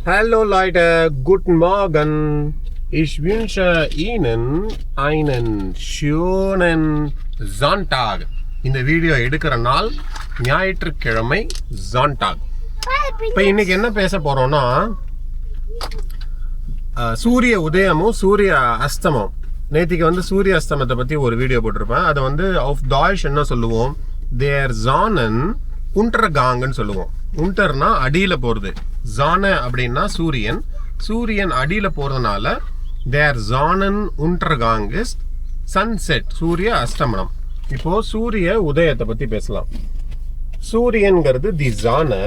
Hallo Leute, guten Morgen. Ich wünsche Ihnen einen schönen Sonntag. இந்த video எடுக்கிற நாள் ஞாயிற்றுக்கிழமை Sonntag. இப்போ இன்னைக்கு என்ன பேச போறோம்னா சூரிய உதயமும் சூரிய அஸ்தமம். நேத்திக்கு வந்து சூரிய அஸ்தமத்தை பத்தி ஒரு வீடியோ போட்டிருப்பேன். அதை வந்து auf Deutsch என்ன சொல்லுவோம், der Sonnenuntergangன்னு சொல்லுவோம். உண்டர்னா அடியில போறது, Sonne அப்படின்னா சூரியன், சூரியன் அடியில போறதுனால der Sonnenuntergang ist sunset, சூரிய அஸ்தமனம். இப்போ சூரிய உதயத்தை பத்தி பேசலாம். சூரியன்கிறது தி Sonne.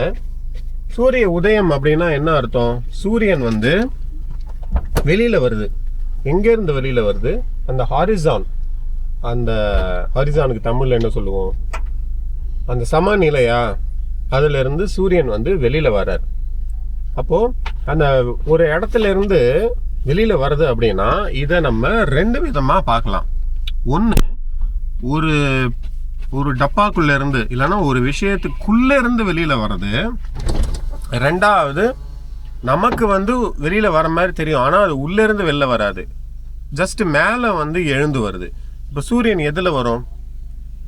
சூரிய உதயம் அப்படின்னா என்ன அர்த்தம்? சூரியன் வந்து வெளியில வருது. எங்க இருந்து வெளியில வருது? அந்த ஹாரிசான், அந்த ஹாரிசானுக்கு தமிழ்ல என்ன சொல்லுவோம், அந்த சமநிலையா, அதுல இருந்து சூரியன் வந்து வெளியில வர்றார். அப்போ அந்த ஒரு இடத்துல இருந்து வெளியில வருது அப்படின்னா இதை நம்ம ரெண்டு விதமா பார்க்கலாம். ஒன்று, ஒரு ஒரு டப்பாக்குள்ள இருந்து இல்லைன்னா ஒரு விஷயத்துக்குள்ள இருந்து வெளியில வர்றது. ரெண்டாவது, நமக்கு வந்து வெளியில வர மாதிரி தெரியும், ஆனா அது உள்ள இருந்து வெளில வராது, ஜஸ்ட் மேல வந்து எழுந்து வருது. இப்போ சூரியன் எதுல வரும்?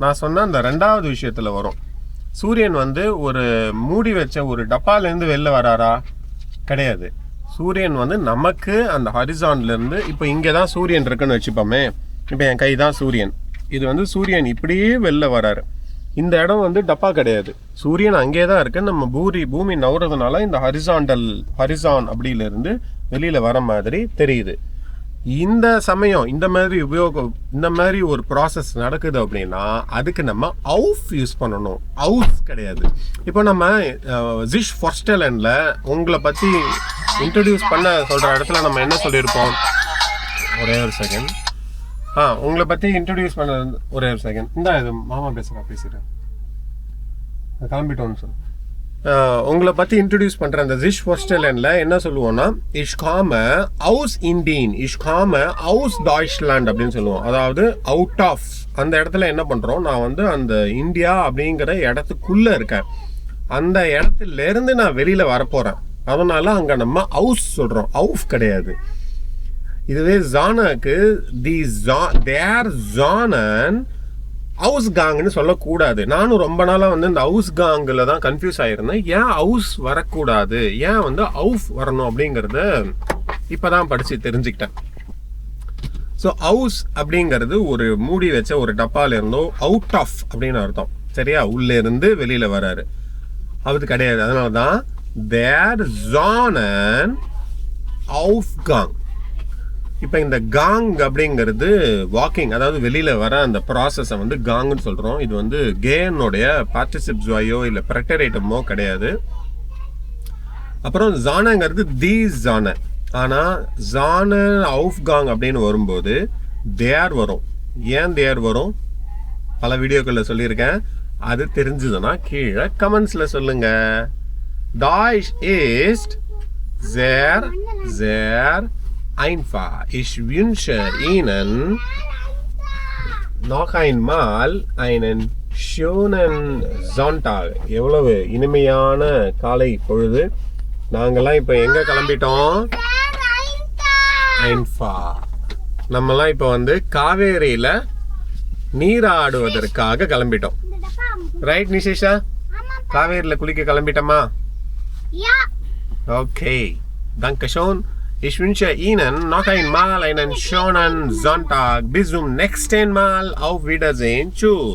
நான் சொன்ன அந்த ரெண்டாவது விஷயத்துல வரும். சூரியன் வந்து ஒரு மூடி வச்ச ஒரு டப்பால இருந்து வெளில வராரா? கிடையாது. சூரியன் வந்து நமக்கு அந்த ஹரிசான்ல இருந்து, இப்போ இங்கே தான் சூரியன் இருக்குன்னு வச்சுப்போமே, இப்போ என் கை தான் சூரியன், இது வந்து சூரியன் இப்படியே வெளில வராரு. இந்த இடம் வந்து டப்பா கிடையாது, சூரியன் அங்கே தான் இருக்கு. நம்ம பூமி நவுறதுனால இந்த ஹரிசான் அப்படியில இருந்து வெளியில வர மாதிரி தெரியுது. இந்த சமயம் இந்த மாதிரி ஒரு ப்ராசஸ் நடக்குது அப்படின்னா அதுக்கு நம்ம அவுஃப் யூஸ் பண்ணணும், அவுஸ் கிடையாது. இப்போ நம்ம ஜிஷ் ஃபர்ஸ்டலன்ல உங்களை பத்தி இன்ட்ரடியூஸ் பண்ண சொல்ற இடத்துல நம்ம என்ன சொல்லியிருப்போம்? ஒரே ஒரு செகண்ட். உங்களை பத்தி இன்ட்ரடியூஸ் பண்ண ஒரே ஒரு செகண்ட். இந்த இது மாமா பேசுறேன் கிளம்பிட்டோன்னு சொல்லு. உங்களை பத்தி இன்ட்ரடியூஸ் பண்ற அந்த ஜிஷ் ஃபர்ஸ்டலன்ல என்ன சொல்லுவோம்னா, ich komme aus Indien, ich komme aus Deutschland அப்படின்னு சொல்லுவோம். அதாவது அவுட் ஆஃப், அந்த இடத்துல என்ன பண்றோம், நான் வந்து அந்த இந்தியா அப்படிங்கிற இடத்துக்குள்ள இருக்கேன், அந்த இடத்துல இருந்து நான் வெளியில வரப்போறேன், அதனால அங்க நம்ம அவுஸ் சொல்றோம், அவுஃப் கிடையாது. இதுவே ஜானாக்கு தேர் ஜானன் அவுஸ்காங்னு சொல்லக்கூடாது. நானும் ரொம்ப நாளா வந்து இந்த அவுஸ்காங்கில் தான் கன்ஃபியூஸ் ஆயிருந்தேன். ஏன் அவுஸ் வரக்கூடாது, ஏன் வந்து அவுஃப் வரணும் அப்படிங்கிறத இப்பதான் படிச்சு தெரிஞ்சுக்கிட்டேன். ஸோ அவுஸ் அப்படிங்கிறது ஒரு மூடி வச்ச ஒரு டப்பால இருந்தோ அவுட் ஆஃப் அப்படின்னு அர்த்தம், சரியா? உள்ள இருந்து வெளியில வராரு, அது கிடையாது. அதனாலதான் தேர் ஜானன் அவுஃப்காங். இப்போ இந்த காங் அப்படிங்கிறது வாக்கிங், அதாவது வெளியில வர அந்த ப்ராசஸை வந்து காங்னு சொல்றோம். இது வந்து கேனுடைய பார்ட்டிசிப்ஸ்வாயோ இல்லை ப்ரெட்டரேட்டமோ கிடையாது. அப்புறம் ஜானங்கிறது தி ஜான. ஆனா ஜான அவுஃப்காங் அப்படின்னு வரும்போது தேர் வரும். ஏன் தேர் வரும்? பல வீடியோக்களில் சொல்லியிருக்கேன், அது தெரிஞ்சதுன்னா கீழே கமெண்ட்ஸ்ல சொல்லுங்க. Deutsch ist sehr, sehr einfach. Ich wünsche Ihnen noch einmal einen schönen Sonntag. எவ்வளவு இனிமையான காலை பொழுது. நாங்கெல்லாம் இப்போ எங்க கிளம்பிட்டோம்? நம்மலாம் இப்போ வந்து காவேரியில நீராடுவதற்காக கிளம்பிட்டோம். ரைட் நிஷேஷா? காவேரியில குளிக்க கிளம்பிட்டோமா? Okay, danke schön. Ich wünsche Ihnen noch einmal einen schönen Sonntag. Bis zum nächsten Mal. Auf Wiedersehen. Tschüss.